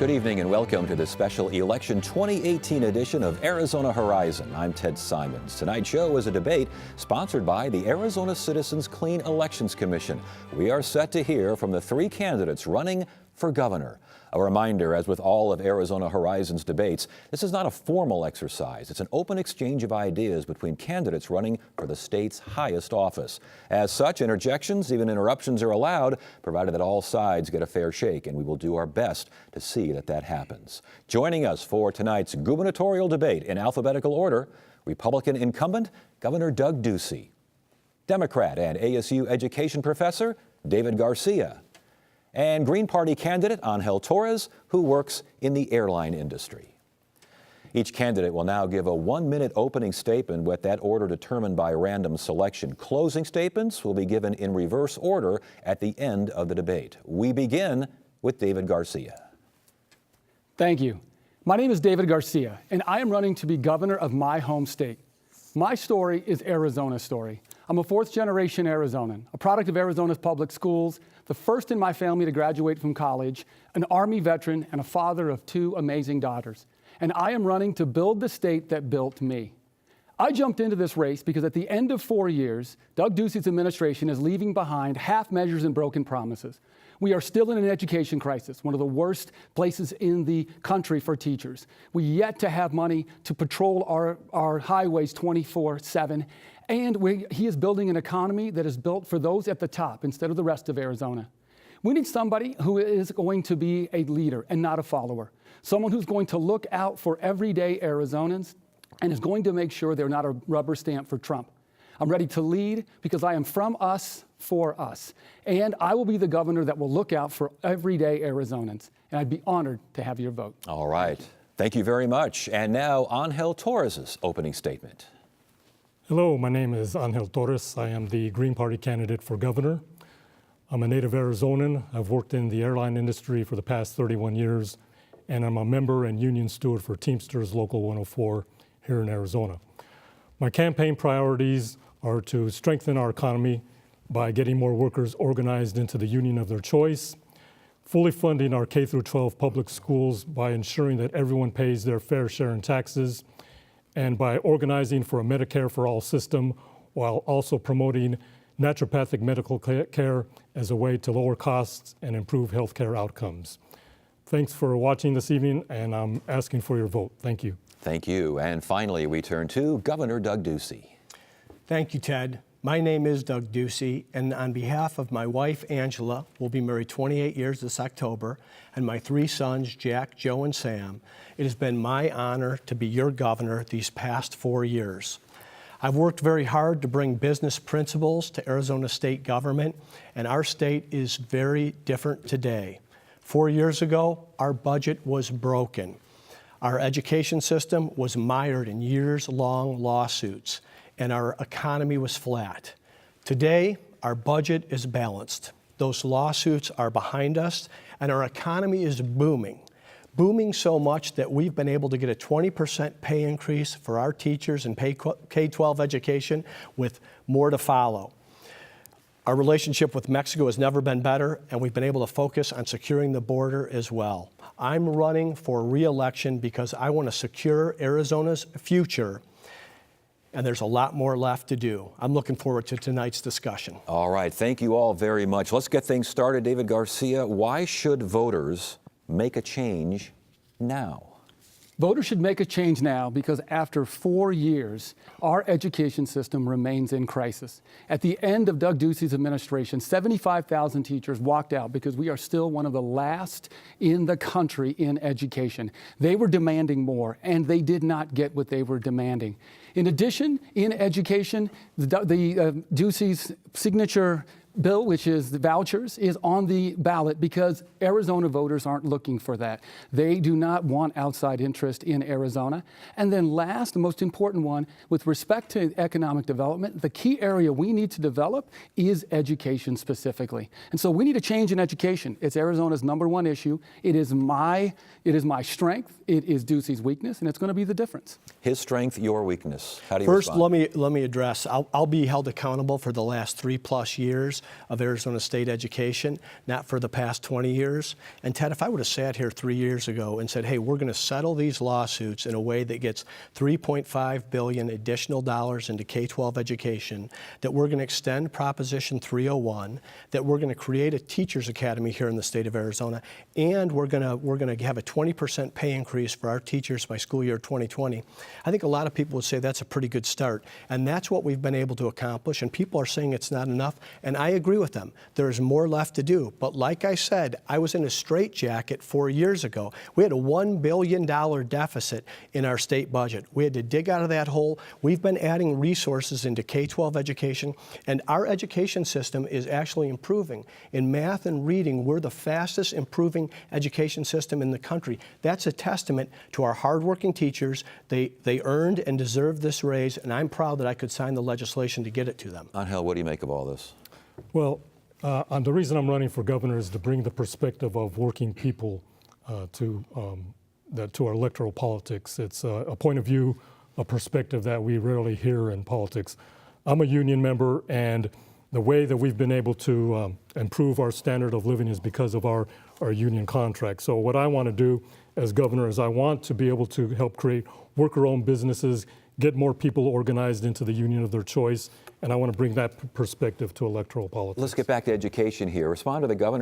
Good evening and welcome to the special election 2018 edition of Arizona Horizon. I'm Ted Simons. Tonight's show is a debate sponsored by the Arizona Citizens Clean Elections Commission. We are set to hear from the three candidates running for governor. A reminder, as with all of Arizona Horizon's debates, this is not a formal exercise. It's an open exchange of ideas between candidates running for the state's highest office. As such, interjections, even interruptions, are allowed, provided that all sides get a fair shake, and we will do our best to see that that happens. Joining us for tonight's gubernatorial debate in alphabetical order, Republican incumbent Governor Doug Ducey, Democrat and ASU education professor David Garcia, and Green Party candidate Angel Torres, who works in the airline industry. Each candidate will now give a 1-minute opening statement with that order determined by random selection. Closing statements will be given in reverse order at the end of the debate. We begin with David Garcia. Thank you. My name is David Garcia, and I am running to be governor of my home state. My story is Arizona's story. I'm a fourth-generation Arizonan, a product of Arizona's public schools, the first in my family to graduate from college, an Army veteran, and a father of two amazing daughters. And I am running to build the state that built me. I jumped into this race because at the end of 4 years, Doug Ducey's administration is leaving behind half measures and broken promises. We are still in an education crisis, one of the worst places in the country for teachers. We yet to have money to patrol our highways 24/7. And he is building an economy that is built for those at the top instead of the rest of Arizona. We need somebody who is going to be a leader and not a follower. Someone who's going to look out for everyday Arizonans and is going to make sure they're not a rubber stamp for Trump. I'm ready to lead because I am from us, for us. And I will be the governor that will look out for everyday Arizonans. And I'd be honored to have your vote. All right. Thank you very much. And now, Angel Torres' opening statement. Hello, my name is Angel Torres. I am the Green Party candidate for governor. I'm a native Arizonan. I've worked in the airline industry for the past 31 years, and I'm a member and union steward for Teamsters Local 104 here in Arizona. My campaign priorities are to strengthen our economy by getting more workers organized into the union of their choice, fully funding our K-12 public schools by ensuring that everyone pays their fair share in taxes, and by organizing for a Medicare for All system while also promoting naturopathic medical care as a way to lower costs and improve healthcare outcomes. Thanks for watching this evening, and I'm asking for your vote. Thank you. Thank you. And finally, we turn to Governor Doug Ducey. Thank you, Ted. My name is Doug Ducey, and on behalf of my wife, Angela, we'll be married 28 years this October, and my three sons, Jack, Joe, and Sam, it has been my honor to be your governor these past 4 years. I've worked very hard to bring business principles to Arizona state government, and our state is very different today. 4 years ago, our budget was broken. Our education system was mired in years-long lawsuits, and our economy was flat. Today, our budget is balanced. Those lawsuits are behind us, and our economy is booming so much that we've been able to get a 20% pay increase for our teachers in K-12 education, with more to follow. Our relationship with Mexico has never been better, and we've been able to focus on securing the border as well. I'm running for re-election because I want to secure Arizona's future, and there's a lot more left to do. I'm looking forward to tonight's discussion. All right, thank you all very much. Let's get things started. David Garcia, why should voters make a change now? Voters should make a change now because after 4 years, our education system remains in crisis. At the end of Doug Ducey's administration, 75,000 teachers walked out because we are still one of the last in the country in education. They were demanding more, and they did not get what they were demanding. In addition, in education, Ducey's signature bill, which is the vouchers, is on the ballot because Arizona voters aren't looking for that. They do not want outside interest in Arizona. And then last, the most important one, with respect to economic development, the key area we need to develop is education specifically. And so we need a change in education. It's Arizona's #1 issue. It is my strength. It is Ducey's weakness, and it's going to be the difference. His strength, your weakness. How do you First, respond? let me address, I'll be held accountable for the last 3+ years. of Arizona state education, not for the past 20 years. And Ted, if I would have sat here 3 years ago and said, hey, we're going to settle these lawsuits in a way that gets $3.5 billion additional dollars into K-12 education, that we're going to extend Proposition 301, that we're going to create a teachers academy here in the state of Arizona, and we're going to have a 20% pay increase for our teachers by school year 2020, I think a lot of people would say that's a pretty good start. And that's what we've been able to accomplish. And people are saying it's not enough. And I agree with them. There's more left to do. But like I said, I was in a straitjacket 4 years ago. We had a $1 billion deficit in our state budget. We had to dig out of that hole. We've been adding resources into K-12 education. And our education system is actually improving. In math and reading, we're the fastest improving education system in the country. That's a testament to our hardworking teachers. They earned and deserved this raise, and I'm proud that I could sign the legislation to get it to them. Angel, what do you make of all this? Well, the reason I'm running for governor is to bring the perspective of working people to our electoral politics. It's a point of view, a perspective that we rarely hear in politics. I'm a union member, and the way that we've been able to improve our standard of living is because of our union contract. So what I want to do as governor is I want to be able to help create worker-owned businesses, get more people organized into the union of their choice, and I want to bring that perspective to electoral politics. Let's get back to education here. Respond to the governor.